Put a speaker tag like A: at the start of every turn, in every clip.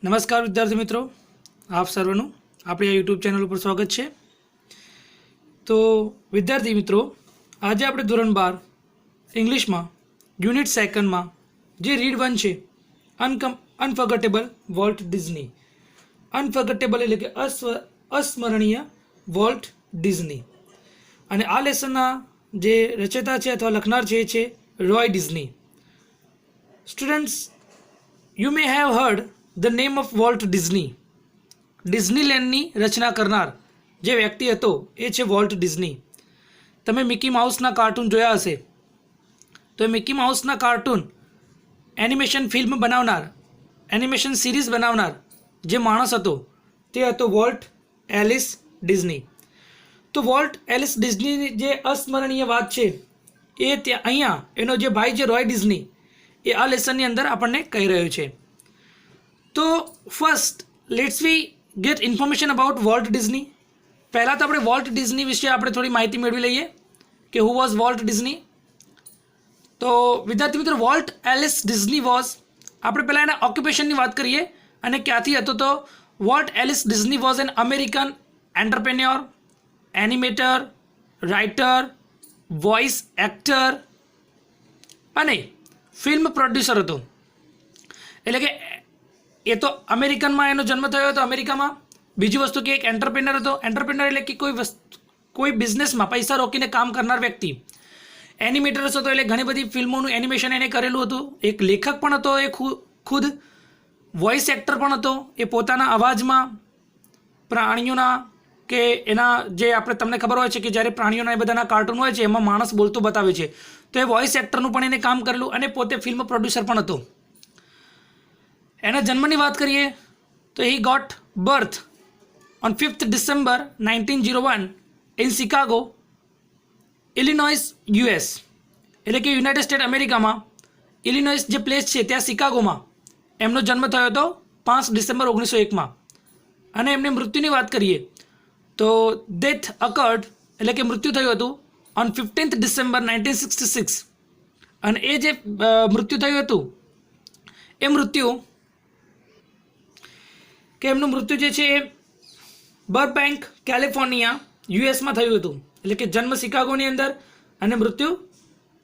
A: નમસ્કાર વિદ્યાર્થી મિત્રો, આપ સર્વનું આપણી આ યુટ્યુબ ચેનલ ઉપર સ્વાગત છે। તો વિદ્યાર્થી મિત્રો, આજે આપણે ધોરણ 12 ઇંગ્લિશમાં યુનિટ સેકન્ડમાં જે રીડ 1 છે અનફર્ગેટેબલ વોલ્ટ ડિઝની। અનફર્ગેટેબલ એટલે કે અસ્મરણીય વોલ્ટ ડિઝની। અને આ લેસનના જે રચયિતા છે અથવા લખનાર છે એ છે Roy Disney. Students, you may have heard the name of Walt Disney. ડિઝનીલેન્ડની રચના કરનાર જે વ્યક્તિ હતો એ છે વોલ્ટ ડિઝની। તમે મિકી માઉસના કાર્ટૂન જોયા હશે, તો એ મિકી માઉસના કાર્ટૂન એનિમેશન ફિલ્મ બનાવનાર, એનિમેશન સિરીઝ બનાવનાર જે માણસ હતો તે હતો વોલ્ટ એલિસ ડિઝની। તો વોલ્ટ એલિસ ડિઝનીની જે અસ્મરણીય વાત છે એ ત્યાં અહીંયા એનો જે ભાઈ છે રોય ડિઝની એ આ લેસનની અંદર આપણને કહી રહ્યો છે। તો first let's we get information about Walt Disney. પહેલાં તો આપણે વોલ્ટ ડિઝની વિશે આપણે થોડી માહિતી મેળવી લઈએ કે હુ વોઝ વોલ્ટ ડિઝની। તો વિદ્યાર્થી મિત્રો, વોલ્ટ એલિસ ડિઝની વોઝ, આપણે પહેલાં એના ઓક્યુપેશનની વાત કરીએ અને ક્યાંથી હતો। તો Walt Alice Disney was an American entrepreneur, animator, writer, voice actor અને ફિલ્મ પ્રોડ્યુસર હતો। એટલે કે એ તો અમેરિકનમાં એનો જન્મ થયો હતો, અમેરિકામાં। બીજી વસ્તુ કે એક એન્ટરપ્રેનર હતો। એન્ટરપ્રેનર એટલે કે કોઈ બિઝનેસમાં પૈસા રોકીને કામ કરનાર વ્યક્તિ। એનિમેટર્સ હતો એટલે ઘણી બધી ફિલ્મોનું એનિમેશન એને કરેલું હતું। એક લેખક પણ હતો, એ ખુદ વોઇસ એક્ટર પણ હતો। એ પોતાના અવાજમાં પ્રાણીઓના કે એના જે આપણે તમને ખબર હોય છે કે જ્યારે પ્રાણીઓના એ બધાના કાર્ટૂન હોય છે એમાં માણસ બોલતો બતાવે છે, તો એ વોઇસ એક્ટરનું પણ એને કામ કરેલું અને પોતે ફિલ્મ પ્રોડ્યુસર પણ હતો। એના જન્મની વાત કરીએ તો he got birth on 5th December 1901 in Chicago, Illinois, US। એટલે કે યુનાઇટેડ સ્ટેટ અમેરિકામાં ઇલિનોઇસ જે પ્લેસ છે ત્યાં શિકાગોમાં એમનો જન્મ થયો હતો 5 ડિસેમ્બર 1901માં। અને એમને મૃત્યુની વાત કરીએ તો ડેથ અકર્ડ એટલે કે મૃત્યુ થયું હતું ઓન 15th December 1966। અને એ જે મૃત્યુ થયું હતું એ મૃત્યુ કે એમનું મૃત્યુ જે છે એ બર્બેન્ક, કેલિફોર્નિયા, યુએસમાં થયું હતું। એટલે કે જન્મ શિકાગોની અંદર અને મૃત્યુ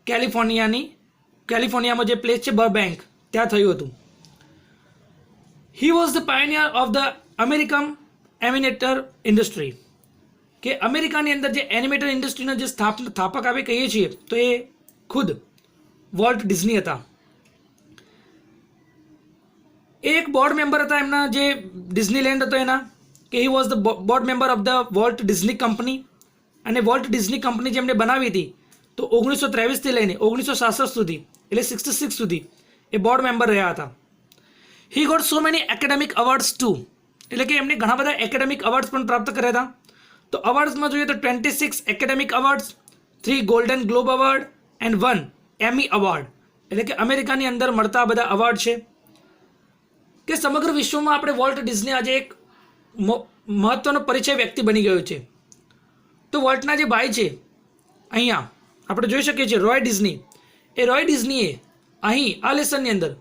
A: કેલિફોર્નિયામાં જે પ્લેસ છે બર્બેન્ક ત્યાં થયું હતું। He was the pioneer of the American animator industry. કે અમેરિકાની અંદર જે એનિમેટર ઇન્ડસ્ટ્રીના જે સ્થાપક આપણે કહીએ છીએ તો એ ખુદ વોલ્ટ ડિઝની હતા। એ એક બોર્ડ મેમ્બર હતા એમના જે ડિઝનીલેન્ડ હતો એના, કે he was the board member of the Walt Disney company. અને વોલ્ટ ડિઝની કંપની જેમણે બનાવી હતી તો 1923થી લઈને 1966 સુધી એટલે 66 સુધી એ બોર્ડ મેમ્બર રહ્યા હતા। He got so many academic awards too, એટલે કે એમને ઘણા બધા એકેડેમિક અવોર્ડ્સ પણ પ્રાપ્ત કર્યા હતા। તો અવોર્ડ્સમાં જોઈએ તો 26 academic awards, 3 Golden Globe award and 1 Emmy award. એટલે કે અમેરિકાની અંદર મળતા બધા અવોર્ડ છે કે સમગ્ર વિશ્વમાં આપણે વોલ્ટ ડિઝની આજે એક મહત્વનો પરિચય વ્યક્તિ બની ગયો છે। તો વોલ્ટના જે ભાઈ છે અહીંયા આપણે જોઈ શકીએ છીએ રોય ડિઝની, એ રોય ડિઝનીએ અહીં આ લેસનની અંદર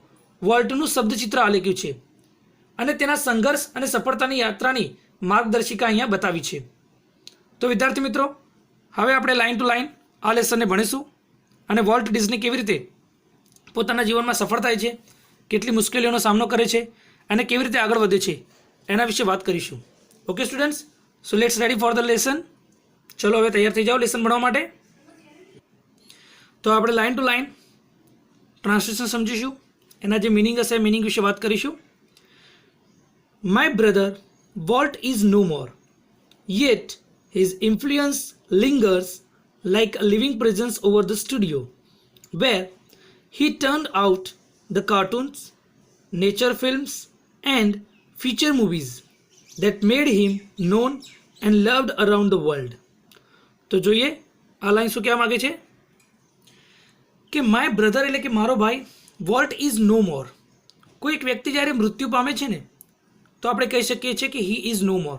A: વોલ્ટનું શબ્દચિત્ર આલેખ્યું છે અને તેના સંઘર્ષ અને સફળતાની યાત્રાની માર્ગદર્શિકા અહીંયા બતાવી છે। તો વિદ્યાર્થી મિત્રો, હવે આપણે લાઇન ટુ લાઇન આ લેસનને ભણીશું અને વોલ્ટ ડિઝની કેવી રીતે પોતાના જીવનમાં સફળ થાય છે, કેટલી મુશ્કેલીઓનો સામનો કરે છે અને કેવી રીતે આગળ વધે છે એના વિશે વાત કરીશું। Okay students, so let's ready for the lesson. ચલો હવે તૈયાર થઈ જાઓ લેસન ભણવા માટે। તો આપણે લાઇન ટુ લાઇન ટ્રાન્સલેશન સમજીશું, એના જે મિનિંગ હશે મિનિંગ વિશે વાત કરીશું। My brother Walt is no more, yet his influence lingers like a living presence over the studio where he turned out the cartoons, nature films and feature movies that made him known and loved around the world। તો જોઈએ આ line શું કહેવા માંગે છે કે my brother એટલે કે મારો ભાઈ, વોલ્ટ ઇઝ નો મોર। કોઈ એક વ્યક્તિ જ્યારે મૃત્યુ પામે છે ને તો આપણે કહી શકીએ છીએ કે હી ઇઝ નો મોર,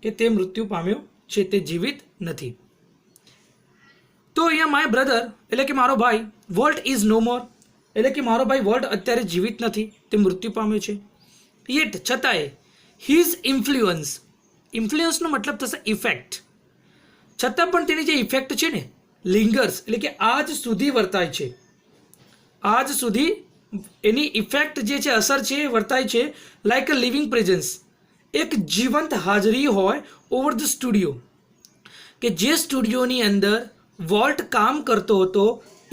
A: કે તે મૃત્યુ પામ્યો છે, તે જીવિત નથી। તો અહીંયા માય બ્રધર એટલે કે મારો ભાઈ, વોલ્ટ ઇઝ નો મોર એટલે કે મારો ભાઈ વોલ્ટ અત્યારે જીવિત નથી, તે મૃત્યુ પામ્યો છે। યેટ છતાંય હિઝ ઇન્ફ્લુઅન્સનો મતલબ થશે ઇફેક્ટ, છતાં પણ તેની જે ઇફેક્ટ છે ને લિંગર્સ એટલે કે આજ સુધી વર્તાય છે, આજ સુધી એની ઇફેક્ટ જે છે અસર છે એ વર્તાય છે લાઈક અ લિવિંગ પ્રેઝન્સ, એક જીવંત હાજરી હોય ઓવર ધ સ્ટુડિયો, કે જે સ્ટુડિયોની અંદર વોલ્ટ કામ કરતો હતો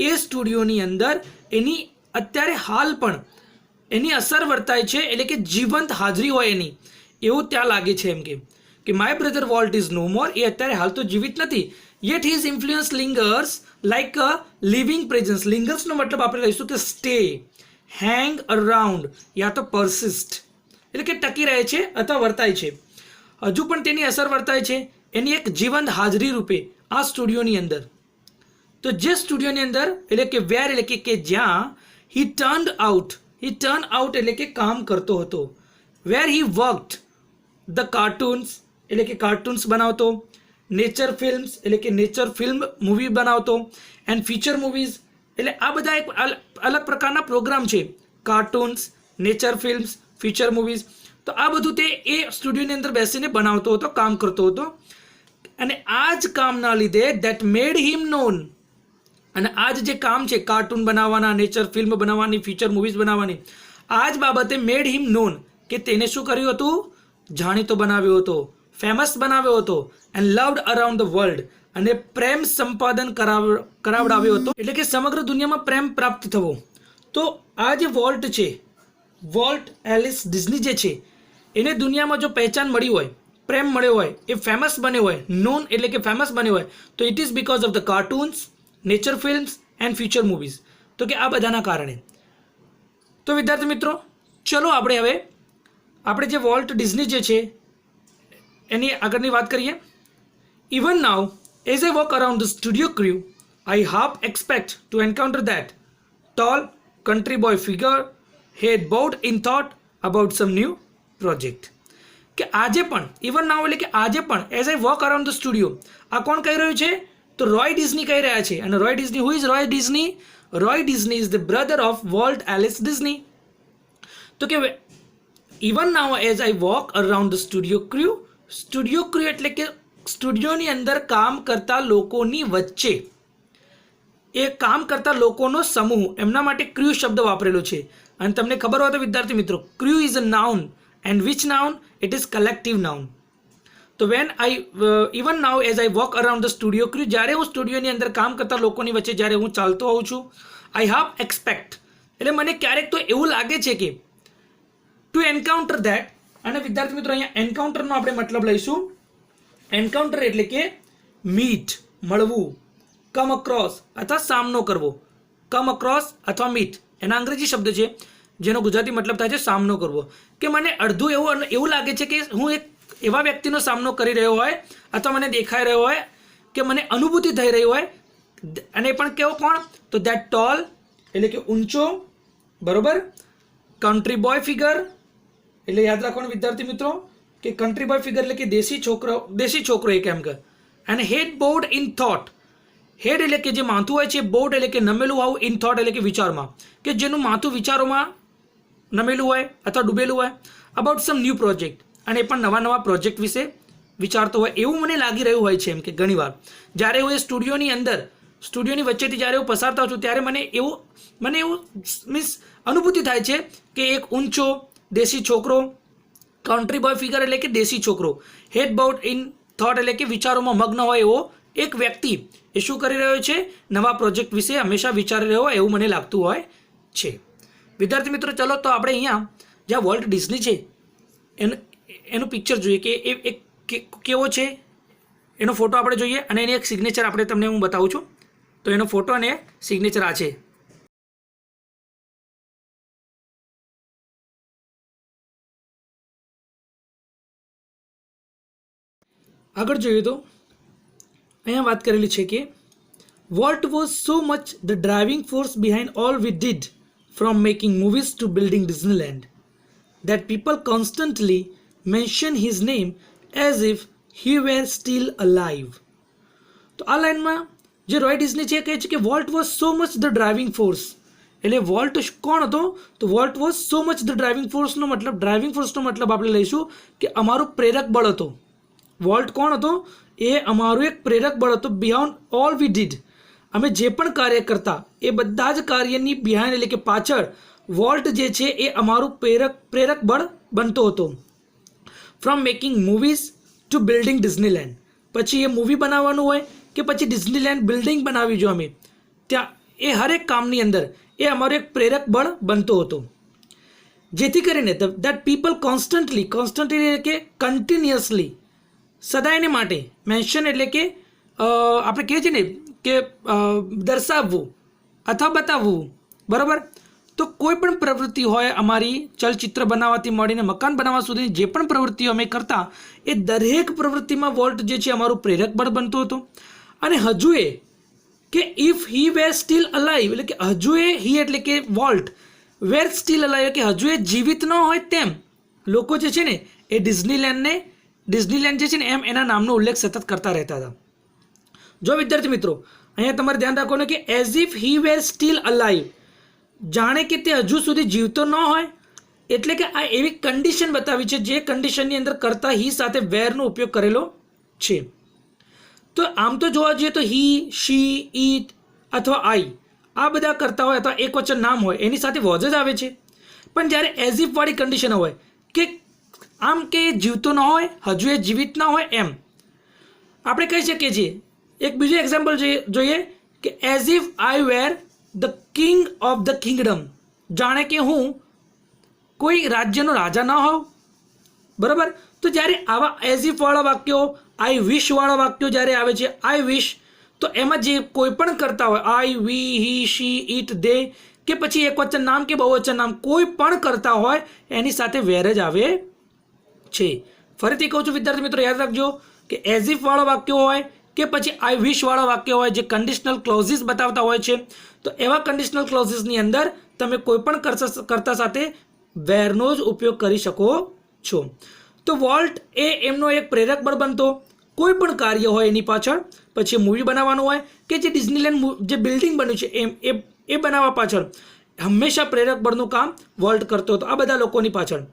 A: એ સ્ટુડિયોની અંદર એની અત્યારે હાલ પણ એની અસર વર્તાય છે, એટલે કે જીવંત હાજરી હોય એની, એવું ત્યાં લાગે છે. એમ કે my brother Walt is no more, એ અત્યારે હાલ તો જીવિત નથી, yet his influence lingers like a living presence. લિંગર્સનો મતલબ આપણે લઈશું કે સ્ટે, હેંગ અરાઉન્ડ યા તો પરસિસ્ટ, એટલે કે ટકી રહે છે અથવા વર્તાય છે, હજુ પણ તેની અસર વર્તાય છે એની એક જીવંત હાજરી રૂપે આ સ્ટુડિયોની અંદર. તો જે સ્ટુડિયોની અંદર એટલે કે વેર એટલે કે જ્યાં હી ટર્ન આઉટ એટલે કે કામ કરતો હતો, વેર હી વર્કડ ધ કાર્ટૂન્સ એટલે કે કાર્ટૂન્સ બનાવતો, નેચર ફિલ્મ્સ એટલે કે નેચર ફિલ્મ મૂવી બનાવતો, એન્ડ ફીચર મૂવીઝ એટલે આ બધા એક અલગ પ્રકારના પ્રોગ્રામ છે, cartoons, nature films, feature movies. તો આ બધું તે એ સ્ટુડિયોની અંદર બેસીને બનાવતો હતો, કામ કરતો હતો, અને આ જ કામના લીધે દેટ મેડ હિમ નોન, અને આ જે કામ છે કાર્ટૂન બનાવવાના, નેચર ફિલ્મ બનાવવાની, ફીચર મૂવીઝ બનાવવાની, આ જ બાબતે મેડ હિમ નોન કે તેને શું કર્યું હતું, જાણીતો બનાવ્યો હતો, ફેમસ બનાવ્યો હતો, and loved around the world, અને પ્રેમ સંપાદન કરાવડાવ્યો હતો, એટલે કે સમગ્ર દુનિયામાં પ્રેમ પ્રાપ્ત થવો. તો આ જે વોલ્ટ છે, વોલ્ટ એલિસ ડિઝની જે છે એને દુનિયામાં જો પહેચાન મળી હોય, પ્રેમ મળ્યો હોય, એ ફેમસ બન્યો હોય, નોન એટલે કે ફેમસ બન્યો હોય, તો it is because of the cartoons, nature films and future movies. તો કે આ બધાના કારણે. તો વિદ્યાર્થી મિત્રો, ચલો આપણે જે વોલ્ટ ડિઝની જે છે એની આગળની વાત કરીએ. Even now as I walk around the studio crew I half expect to encounter that tall country boy figure head bowed in thought about some new project. કે આજે પણ ઇવન નાઉ એટલે કે આજે પણ as I walk around the studio, આ કોણ કહી રહ્યું છે, તો રોય ડિઝની કહી રહ્યા છે. અને Roy Disney, who is Roy Disney? Roy Disney is the brother of Walt Alice Disney. તો કે even now as I walk around the studio crew એટલે કે સ્ટુડિયોની અંદર કામ કરતા લોકોની વચ્ચે, એ કામ કરતા લોકોનો સમૂહ, એમના માટે ક્રૂ શબ્દ વાપરેલો છે. અને તમને ખબર હોય તો વિદ્યાર્થી મિત્રો, crew is a noun, and which noun? It is collective noun. તો even now as I walk around the studio crew, જ્યારે હું સ્ટુડિયોની અંદર કામ કરતા લોકોની વચ્ચે જ્યારે હું ચાલતો હોઉં છું, આઈ હાવ એક્સપેક્ટ એટલે મને ક્યારેક તો એવું લાગે છે કે ટુ એન્કાઉન્ટર ધેટ. અને વિદ્યાર્થી મિત્રો અહીંયા એન્કાઉન્ટરનો આપણે મતલબ લઈશું, એન્કાઉન્ટર એટલે કે મીટ, મળવું, કમ અક્રોસ અથવા સામનો કરવો, કમ અક્રોસ અથવા મીટ એના અંગ્રેજી શબ્દ છે જેનો ગુજરાતી મતલબ થાય છે સામનો કરવો. કે મને અડધું એવું લાગે છે કે હું એક એવા વ્યક્તિનો સામનો કરી રહ્યો હોય, અથવા મને દેખાઈ રહ્યો હોય, કે મને અનુભૂતિ થઈ રહી હોય, અને પણ કેવો કોણ, તો દેટ ટોલ એટલે કે ઊંચો, બરોબર, કન્ટ્રી બોય ફિગર એટલે યાદ રાખવાનું વિદ્યાર્થી મિત્રો કે કન્ટ્રી બોય ફિગર એટલે કે દેશી છોકરો એક એમ કે. અને હેડ બોર્ડ ઇન થોટ, હેડ એટલે કે જે માથું હોય છે, બોર્ડ એટલે કે નમેલું આવું, ઇન થોટ એટલે કે વિચારમાં, કે જેનું માથું વિચારોમાં નમેલું હોય અથવા ડૂબેલું હોય, અબાઉટ સમ ન્યૂ પ્રોજેક્ટ, અને એ પણ નવા પ્રોજેક્ટ વિશે વિચારતો હોય એવું મને લાગી રહ્યું હોય છે. એમ કે ઘણીવાર જ્યારે હું એ સ્ટુડિયોની વચ્ચેથી જ્યારે હું પસાર થાઉં છું, ત્યારે મને એવું મીન્સ અનુભૂતિ થાય છે કે એક ઊંચો દેશી છોકરો, કન્ટ્રી બોય ફિગર એટલે કે દેશી છોકરો, હેડ બાઉટ ઇન થોટ એટલે કે વિચારોમાં મગ્ન હોય એવો એક વ્યક્તિ એ શું કરી રહ્યો છે, નવા પ્રોજેક્ટ વિશે હંમેશા વિચારી રહ્યો હોય એવું મને લાગતું હોય છે. વિદ્યાર્થી મિત્રો, ચલો તો આપણે અહીંયા જ્યાં વોલ્ટ ડિઝની છે એનું પિક્ચર જોઈએ કે એ એક કેવો છે, એનો ફોટો આપણે જોઈએ, અને એની એક સિગ્નેચર આપણે તમને હું બતાવું છું. તો એનો ફોટો અને સિગ્નેચર આ છે. આગળ જોઈએ તો અહીંયા વાત કરેલી છે કે Walt was so much the driving force behind all we did from making movies to building Disneyland that people constantly mention his name as if he were still alive. તો આ લાઇનમાં જે રોય ડિઝની છે કહે છે કે Walt was so much the driving force, એટલે Walt કોણ હતો? તો Walt was so much the driving ફોર્સનો મતલબ આપણે લઈશું કે અમારું પ્રેરક બળ હતો. વોલ્ટ કોણ હતો? એ અમારું એક પ્રેરક બળ હતો. બિયોન્ડ ઓલ વી ડીડ, અમે જે પણ કાર્ય કરતા એ બધા જ કાર્યની બિહાઇન્ડ એટલે કે પાછળ વોલ્ટ જે છે એ અમારું પ્રેરક બળ બનતો હતો. From making movies to building Disneyland, પછી એ મૂવી બનાવવાનું હોય કે પછી ડિઝનીલેન્ડ બિલ્ડિંગ બનાવી જો અમે ત્યાં, એ હરેક કામની અંદર એ અમારો એક પ્રેરક બળ બનતો હતો. જેથી કરીને દેટ પીપલ કોન્સ્ટન્ટલી એટલે કે કન્ટિન્યુઅસલી, સદાયને માટે, મેન્શન એટલે કે આપણે કહીએ છીએ ને કે દર્શાવવું અથવા બતાવવું, બરાબર. તો કોઈ પણ પ્રવૃત્તિ હોય અમારી, ચલચિત્ર બનાવવાથી મળીને મકાન બનાવવા સુધી જે પણ પ્રવૃત્તિઓ અમે કરતા એ દરેક પ્રવૃત્તિમાં વોલ્ટ જે છે અમારું પ્રેરક બળ બનતો હતો. અને હજુ એ કે if he were still alive, એટલે કે હજુ એ હી એટલે કે વોલ્ટ વેર સ્ટીલ અલાઇવ, કે હજુ એ જીવિત ન હોય તેમ લોકો જે છે ને એ ડિઝનીલેન્ડ જે છે ને એમ એના નામનો ઉલ્લેખ સતત કરતા રહેતા હતા. જો વિદ્યાર્થી મિત્રો અહીંયા તમારે ધ્યાન રાખવાનું કે as if he were still alive, જાણે કે તે હજુ સુધી જીવતો ન હોય, એટલે કે આ એવી કન્ડિશન બતાવી છે જે કન્ડિશનની અંદર કરતા હી સાથે વેરનો ઉપયોગ કરેલો છે. તો આમ તો જોવા જઈએ તો હી, શી, ઈટ અથવા આઈ આ બધા કરતા હોય અથવા એક વચન નામ હોય એની સાથે વોઝ જ આવે છે. પણ જ્યારે એઝ ઇફ વાળી કન્ડિશન હોય કે આમ કે જીવતો ન હોય, હજુ એ જીવિત ન હોય, એમ આપણે કહી શકીએ છીએ. એક બીજું એક્ઝામ્પલ જોઈએ કે as if I were the king of the kingdom, જાણે કે હું કોઈ રાજ્યનો રાજા ન હોઉં, બરાબર. તો જ્યારે આવા એઝ ઇફ વાળા વાક્યો, આઈ વિશ વાળા વાક્યો જ્યારે આવે છે, આઈ વિશ, તો એમાં જે કોઈ પણ કરતા હોય, આઈ, વી, હી, શી, ઇટ, દે, કે પછી એક વચન નામ કે બહુવચન નામ કોઈ પણ કરતા હોય એની સાથે વેર જ આવે છે. ફરીથી કહું છું વિદ્યાર્થી મિત્રો, યાદ રાખજો કે એઝ ઇફ વાળા વાક્યો હોય કે પછી આઈ વિશ વાળા વાક્ય હોય જે કન્ડિશનલ ક્લોઝિસ બતાવતા હોય છે, તો એવા કન્ડિશનલ ક્લોઝિસની અંદર તમે કોઈ પણ કરતા સાથે વેરનો જ ઉપયોગ કરી શકો છો. તો વોલ્ટ એ એમનો એક પ્રેરક બળ બનતો, કોઈ પણ કાર્ય હોય એની પાછળ, પછી મૂવી બનાવવાનું હોય કે જે ડિઝનીલેન્ડ જે બિલ્ડિંગ બન્યું છે એ બનાવવા પાછળ હંમેશા પ્રેરક બળનું કામ વોલ્ટ કરતો હતો આ બધા લોકોની પાછળ.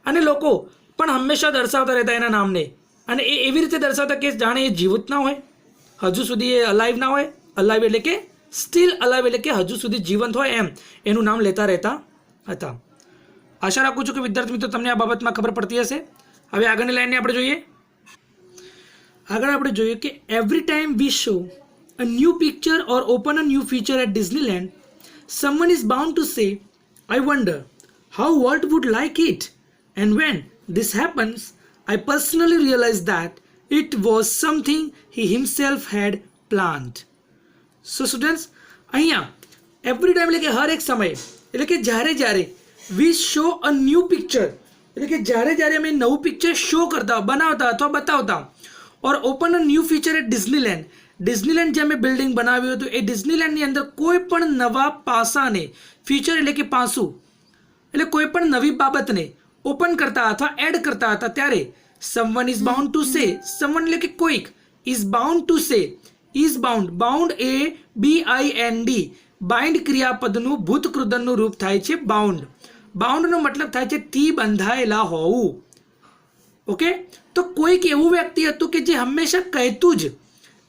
A: અને લોકો પણ હંમેશા દર્શાવતા રહેતા એના નામને, અને એ એવી રીતે દર્શાવતા કે જાણે એ જીવિત ના હોય, હજુ સુધી એ અલાઇવ ના હોય. અલાઇવ એટલે કે સ્ટીલ અલાઇવ એટલે કે હજુ સુધી જીવંત હોય એમ એનું નામ લેતા રહેતા હતા. આશા રાખું છું કે વિદ્યાર્થી મિત્રો તમને આ બાબતમાં ખબર પડતી હશે. હવે આગળની લાઈનને આપણે જોઈએ. આગળ આપણે જોઈએ કે every time we show a new picture or open a new feature at Disneyland, someone is bound to say, I wonder how Walt would like it. And when this happens, I personally realize that it was something he himself had planned. So students, અહીંયા every time એટલે કે હર એક સમયે, એટલે કે જ્યારે વી show a new picture, એટલે કે જ્યારે અમે નવું પિક્ચર શો કરતા, બનાવતા અથવા બતાવતા, or open a new feature at Disneyland જે અમે બિલ્ડિંગ બનાવ્યું હતું એ ડિઝનીલેન્ડની અંદર કોઈ પણ નવા પાસાને, ફીચર એટલે કે પાસું, એટલે કોઈ પણ નવી બાબતને ઓપન કરતા અથવા એડ કરતા હતા, ત્યારે someone is bound to say, someone એટલે કે કોઈક, is bound to say, is bound એ BIND, બાઇન્ડ ક્રિયાપદનું ભૂતકૃદનનું રૂપ થાય છે બાઉન્ડ. બાઉન્ડનો મતલબ થાય છે થી બંધાયેલા હોવું. ઓકે, તો કોઈક એવું વ્યક્તિ હતું કે જે હંમેશા કહેતું જ,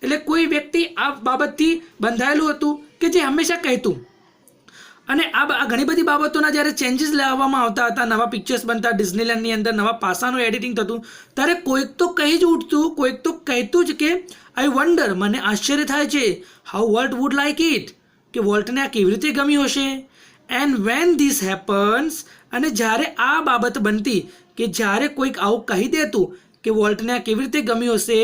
A: એટલે કોઈ વ્યક્તિ આ બાબતથી બંધાયેલું હતું કે જે હંમેશા કહેતું. અને આ ઘણી બધી બાબતોના જ્યારે ચેન્જીસ લાવવામાં આવતા હતા, નવા પિક્ચર્સ બનતા ડિઝનીલેન્ડની અંદર, નવા પાસાનું એડિટિંગ થતું, ત્યારે કોઈક તો કહી જ ઉઠતું, કોઈક તો કહેતું જ કે આઈ વન્ડર, મને આશ્ચર્ય થાય છે, how volt would like it, કે વોલ્ટને આ કેવી રીતે ગમ્યું હશે. એન્ડ વેન ધીસ હેપન્સ, અને જ્યારે આ બાબત બનતી કે જ્યારે કોઈક આવું કહી દેતું કે વોલ્ટને આ કેવી રીતે ગમ્યું હશે,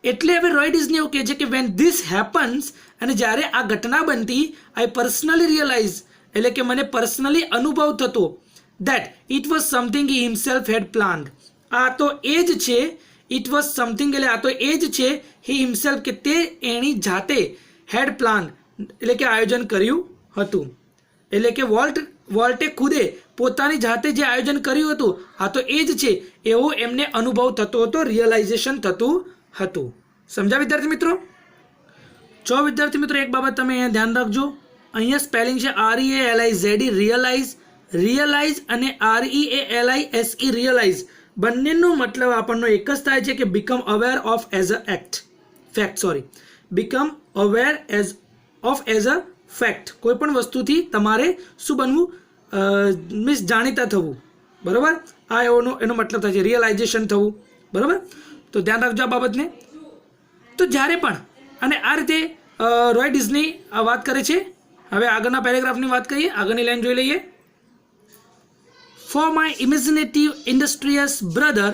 A: એટલે હવે રોય ડિઝની એવું કહે છે કે વેન ધીસ હેપન્સ, અને જ્યારે આ ઘટના બનતી, આઈ પર્સનલી રિયલાઇઝ, એટલે કે મને પર્સનલી અનુભવ થતો, that it was something he himself had planned, આ તો એ જ છે, ઇટ વોઝ સમથિંગ એટલે આ તો એ જ છે, હી હિમસેલ્ફ કે તે એની જાતે, હેડ પ્લાન્ડ એટલે કે આયોજન કર્યું હતું. એટલે કે વોલ્ટે ખુદે પોતાની જાતે જે આયોજન કર્યું હતું, આ તો એ જ છે એવો એમને અનુભવ થતો હતો, રિયલાઇઝેશન થતું હતું. સમજા વિદ્યાર્થી મિત્રો? જો વિદ્યાર્થી મિત્રો એક બાબત તમે અહીંયા ધ્યાન રાખજો અહીંયા સ્પેલિંગ છે REALIZE, રિયલાઇઝ અને REALISE, રિયલાઇઝ, બંનેનો મતલબ આપણનો એક જ થાય છે કે become aware of as a fact, become aware of as a fact. કોઈ પણ વસ્તુથી તમારે શું બનવું, મીન્સ જાણીતા થવું, બરાબર. આ એનો મતલબ થાય છે રિયલાઇઝેશન થવું, બરાબર. તો ધ્યાન રાખજો આ બાબતને. તો જ્યારે પણ અને આ રીતે રોય ડિઝની વાત કરે છે. હવે આગળના પેરેગ્રાફની વાત કરીએ, આગળની લાઈન જોઈ લઈએ. For my imaginative industrious brother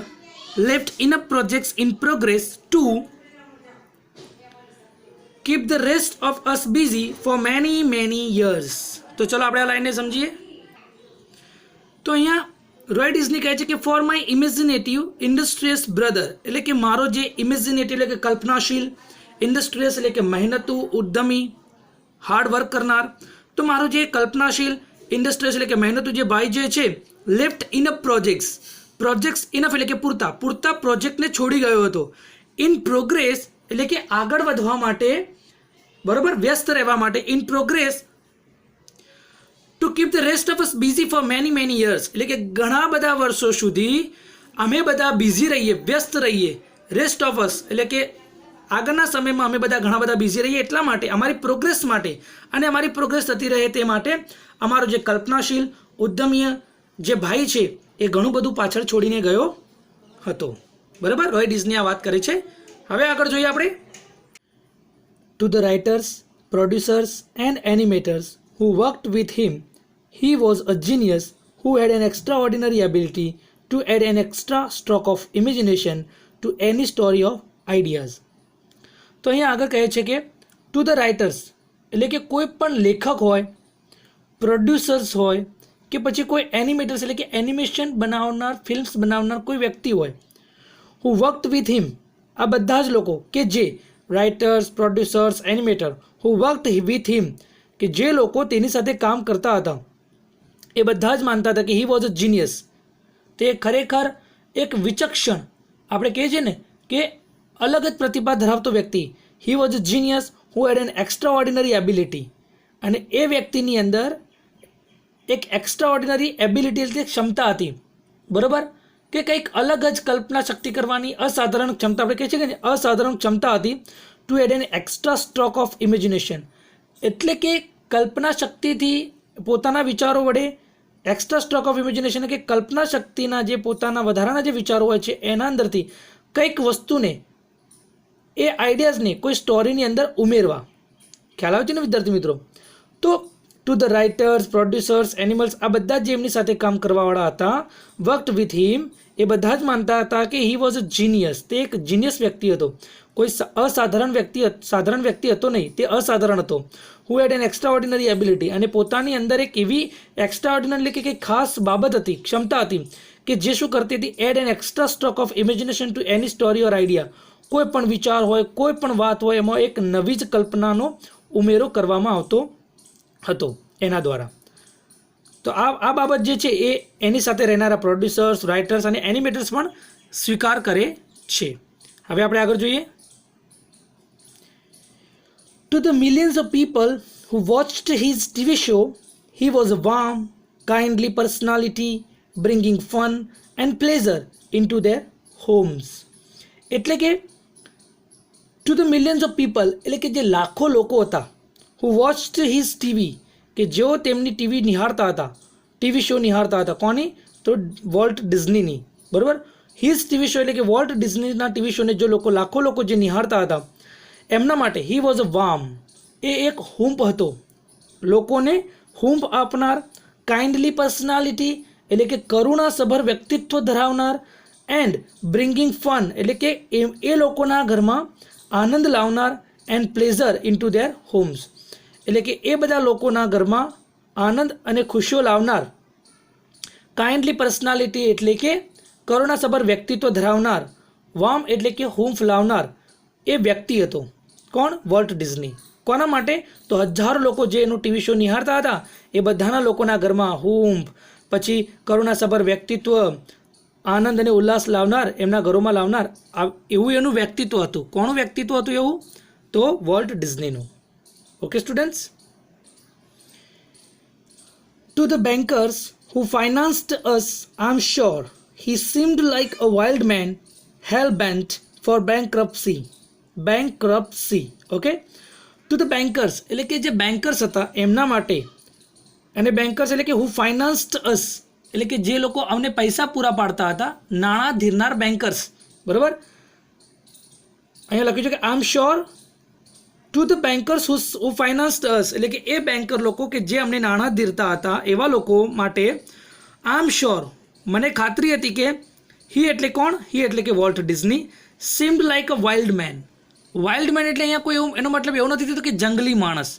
A: left enough projects in progress to keep the rest of us busy for many years. તો ચલો આપણે આ લાઈનને સમજીએ. તો અહીંયા રોય ડિઝની કહે છે કે ફોર માય ઇમેજિનેટિવ ઇન્ડસ્ટ્રીયસ બ્રધર, એટલે કે મારો જે ઇમેજિનેટિવ એટલે કે કલ્પનાશીલ, ઇન્ડસ્ટ્રીયસ એટલે કે મહેનતુ, ઉદ્યમી, હાર્ડ વર્ક કરનાર. તો મારો જે કલ્પનાશીલ, ઇન્ડસ્ટ્રીયસ એટલે કે મહેનતુ જે ભાઈ જે છે, લેફ્ટ ઇનફ પ્રોજેક્ટ્સ ઇનફ એટલે કે પૂરતા પ્રોજેક્ટને છોડી ગયો હતો. ઇન પ્રોગ્રેસ એટલે કે આગળ વધવા માટે, બરોબર, વ્યસ્ત રહેવા માટે. In progress to keep the rest of us busy for many years, એટલે કે ઘણા બધા વર્ષો સુધી અમે બધા બિઝી રહીએ, વ્યસ્ત રહીએ. રેસ્ટ ઓફ અસ એટલે કે આગળના સમયમાં અમે બધા ઘણા બધા બિઝી રહીએ એટલા માટે, અમારી પ્રોગ્રેસ માટે, અને અમારી પ્રોગ્રેસ થતી રહે તે માટે અમારો જે કલ્પનાશીલ, ઉદ્યમીય જે ભાઈ છે એ ઘણું બધું પાછળ છોડીને ગયો હતો, બરાબર. રોય ડિઝની આ વાત કરે છે. હવે આગળ જોઈએ આપણે. To the writers, producers and animators who worked with him, he was a genius who had an extraordinary ability to add an extra stroke of imagination to any story of ideas. તો અહીંયા આગળ કહે છે કે to the writers એટલે કે કોઈ પણ લેખક હોય, પ્રોડ્યુસર્સ હોય, કે પછી કોઈ એનિમેટર્સ એટલે કે એનિમેશન બનાવનાર, ફિલ્મ્સ બનાવનાર કોઈ વ્યક્તિ હોય, હુ વર્કડ વિથ હિમ, આ બધા જ લોકો કે જે writers, producers, animator, who worked with him, કે જે લોકો તેની સાથે કામ કરતા હતા, એ બધા જ માનતા હતા કે હી વોઝ અ જીનિયસ, તે ખરેખર એક વિચક્ષણ, આપણે કહીએ છીએ ને કે અલગ જ પ્રતિભા ધરાવતો વ્યક્તિ. He was a genius who head N extra ability, અને એ વ્યક્તિની અંદર એક એક્સ્ટ્રા એબિલિટી એટલે ક્ષમતા હતી, બરાબર, કે કંઈક અલગ જ કલ્પના શક્તિ કરવાની અસાધારણ ક્ષમતા, આપણે કહીએ છીએ કે અસાધારણ ક્ષમતા હતી. To add an extra stroke of imagination એટલે કે કલ્પના શક્તિથી, પોતાના વિચારો વડે, એક્સ્ટ્રા સ્ટ્રોક ઓફ ઇમેજિનેશન કે કલ્પના શક્તિના જે પોતાના વધારાના જે વિચારો હોય છે એના અંદરથી કંઈક વસ્તુને, એ આઈડિયાઝને કોઈ સ્ટોરીની અંદર ઉમેરવા. ખ્યાલ આવે છે ને વિદ્યાર્થી મિત્રો? તો to the writers, producers, animals, આ બધા જ જે એમની સાથે કામ કરવાવાળા હતા, વર્કડ વિથ હિમ, એ બધા જ માનતા હતા કે હી વોઝ અ જીનિયસ, તે એક જીનિયસ વ્યક્તિ હતો. કોઈ સાધારણ વ્યક્તિ હતો નહીં, તે અસાધારણ હતો. હુ હેડ એન એક્સ્ટ્રા એબિલિટી, અને પોતાની અંદર એક એવી એક્સ્ટ્રા એટલે કે કંઈક ખાસ બાબત હતી, ક્ષમતા હતી, કે જે શું કરતી હતી, add an extra stroke of imagination to any story or idea. કોઈ પણ વિચાર હોય, કોઈ પણ વાત હોય, એમાં એક નવી જ કલ્પનાનો ઉમેરો કરવામાં આવતો હતો એના દ્વારા. તો આ બાબત જે છે એ એની સાથે રહેનારા પ્રોડ્યુસર્સ, રાઇટર્સ અને એનિમેટર્સ પણ સ્વીકાર કરે છે. હવે આપણે આગળ જોઈએ. To the millions of people who watched his TV show, he was a warm, kindly personality, bringing fun and pleasure into their homes. એટલે કે to the millions of people એટલે કે જે લાખો લોકો હતા, who watched his TV, કે જેઓ તેમની ટીવી નિહાળતા હતા, ટીવી શો નિહાળતા હતા. કોની? તો વોલ્ટ ડિઝનીની, બરાબર. હિઝ ટીવી શો એટલે કે વોલ્ટ ડિઝનીના ટીવી શોને જો લાખો લોકો જે નિહાળતા હતા, એમના માટે હી વોઝ અ વાર્મ, એ એક હુંફ હતો, લોકોને હુંફ આપનાર. કાઇન્ડલી પર્સનાલિટી એટલે કે કરુણાસભર વ્યક્તિત્વ ધરાવનાર. એન્ડ બ્રિંગિંગ ફન એટલે કે એ લોકોના ઘરમાં આનંદ લાવનાર. And pleasure into their homes એટલે કે એ બધા લોકોના ઘરમાં આનંદ અને ખુશીઓ લાવનાર. કાઇન્ડલી પર્સનાલિટી એટલે કે કરુણાસભર વ્યક્તિત્વ ધરાવનાર. વાર્મ એટલે કે હુંફ લાવનાર એ વ્યક્તિ હતો. કોણ? Walt Disney. કોના માટે? તો હજારો લોકો જે એનું ટીવી શો નિહાળતા હતા, એ બધાના લોકોના ઘરમાં હુંફ, પછી કરુણાસભર વ્યક્તિત્વ, આનંદ અને ઉલ્લાસ લાવનાર, એમના ઘરોમાં લાવનાર, એવું એનું વ્યક્તિત્વ હતું. કોનું વ્યક્તિત્વ હતું એવું? તો વોલ્ટ ડિઝનીનું. Okay students. To the bankers who financed us, I'm sure he seemed like a wild man, hell-bent for bankruptcy. Bankruptcy, okay? To the bankers એટલે કે જે બેન્કર્સ હતા એમના માટે, અને બેન્કર્સ એટલે કે હુ ફાઇનાન્સ્ડ અસ એટલે કે જે લોકો અમને પૈસા પૂરા પાડતા હતા, નાણાં ધીરનાર બેન્કર્સ, બરાબર. અહીંયા લખ્યું છે કે I am sure to the bankers who financed us એટલે કે એ બેન્કર લોકો કે જે અમને નાણાં ધીરતા હતા એવા લોકો માટે આઈ એમ શ્યોર મને ખાતરી હતી કે હી એટલે કોણ? હી એટલે કે Walt Disney seemed like a wild man. Wild man એટલે અહીંયા કોઈ એવું, એનો મતલબ એવો નથી થતો કે જંગલી માણસ,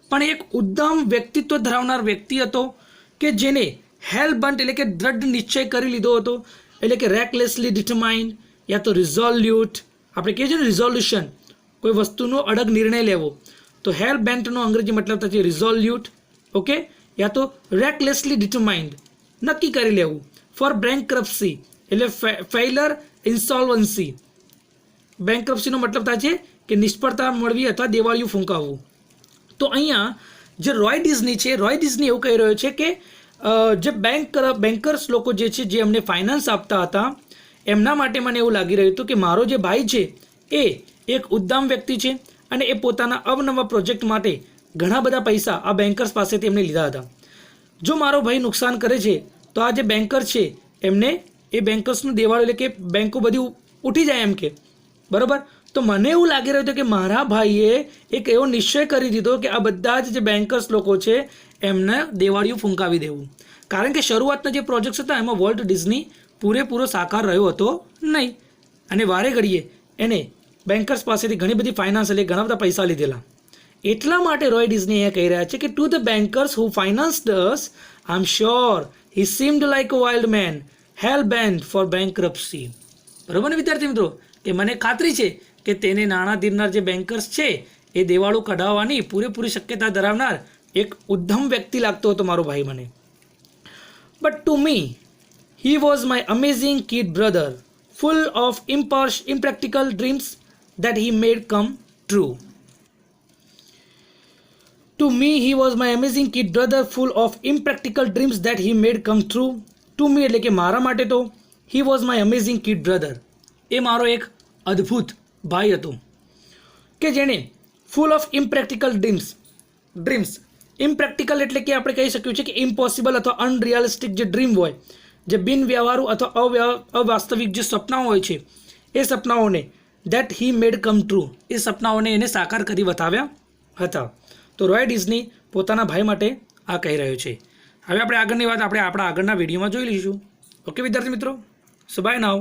A: પણ એક ઉદ્દમ વ્યક્તિત્વ ધરાવનાર વ્યક્તિ હતો કે જેને હેલ બન્ટ એટલે કે દ્રઢ નિશ્ચય કરી લીધો હતો, એટલે કે રેકલેસલી ડિટરમાઇન્ડ યા તો રિઝોલ્યુટ, આપણે કહીએ છીએ ને રિઝોલ્યુશન, કોઈ વસ્તુનો અડગ નિર્ણય લેવો, તો હેલ બેન્ટનો અંગ્રેજી મતલબ થાય છે રિઝોલ્યુટ, ઓકે, યા તો રેકલેસલી ડિટરમાઇન્ડ, નક્કી કરી લેવું. ફોર બેન્કરપ્સી એટલે ફેઇલર, ઇન્સોલ્વન્સી. બેન્કરપ્સીનો મતલબ થાય છે કે નિષ્ફળતા મળવી અથવા દેવાળિયું ફૂંકાવવું. તો અહીંયા જે રોય ડિઝની છે, રોય ડિઝની એવું કહી રહ્યો છે કે જે બેન્કર્સ લોકો જે છે, જે અમને ફાઇનાન્સ આપતા હતા, એમના માટે મને એવું લાગી રહ્યું હતું કે મારો જે ભાઈ છે એ એક ઉદ્દામ વ્યક્તિ છે અને એ પોતાના અવનવા પ્રોજેક્ટ માટે ઘણા બધા પૈસા આ બેન્કર્સ પાસેથી એમને લીધા હતા. જો મારો ભાઈ નુકસાન કરે છે તો આ જે બેન્કર છે એમને એ બેન્કર્સનું દેવાળું એટલે કે બેન્કો બધી ઉઠી જાય એમ કે, બરાબર. તો મને એવું લાગી રહ્યું હતું કે મારા ભાઈએ એક એવો નિશ્ચય કરી દીધો કે આ બધા જ જે બેન્કર્સ લોકો છે એમને દેવાળિયું ફૂંકાવી દેવું, કારણ કે શરૂઆતના જે પ્રોજેક્ટ્સ હતા એમાં વોલ્ટ ડિઝની પૂરેપૂરો સાકાર રહ્યો હતો નહીં, અને વારે ઘડીએ એને બેન્કર્સ પાસેથી ઘણી બધી ફાઇનાન્સ એટલે ઘણા બધા પૈસા લીધેલા. એટલા માટે રોય ડિઝની અહીંયા કહી રહ્યા છે કે to the bankers who financed us, I am sure he seemed like a wild man, hell bent for bankruptcy. બરાબર ને વિદ્યાર્થી મિત્રો, કે મને ખાતરી છે કે તેને નાણાં ધીરનાર જે બેન્કર્સ છે એ દેવાળું કઢાવવાની પૂરેપૂરી શક્યતા ધરાવનાર એક ઉદ્ધમ વ્યક્તિ લાગતો હતો મારો ભાઈ મને. But to me he was my amazing kid brother, full of impractical dreams that he made come true. To me, he was my amazing kid brother, full of impractical dreams that he made come true. To me એટલે કે મારા માટે તો he was my amazing kid brother, એ મારો એક અદ્ભુત ભાઈ હતો કે જેણે full of impractical dreams. Impractical એટલે કે આપણે કહી શકીએ છીએ કે ઇમ્પોસિબલ અથવા અનરિયાલિસ્ટિક જે ડ્રીમ હોય, જે બિનવ્યવહારુ અથવા અવાસ્તવિક જે સપનાઓ હોય છે, એ સપનાઓને that he made come true, એ સપનાઓને એને સાકાર કરી બતાવ્યા હતા. તો રોય ડિઝની પોતાના ભાઈ માટે આ કહી રહ્યો છે. હવે આપણે આગળની વાત આપણે આપણા આગળના વિડીયોમાં જોઈ લઈશું. ઓકે વિદ્યાર્થી મિત્રો, સો બાય નાઉ.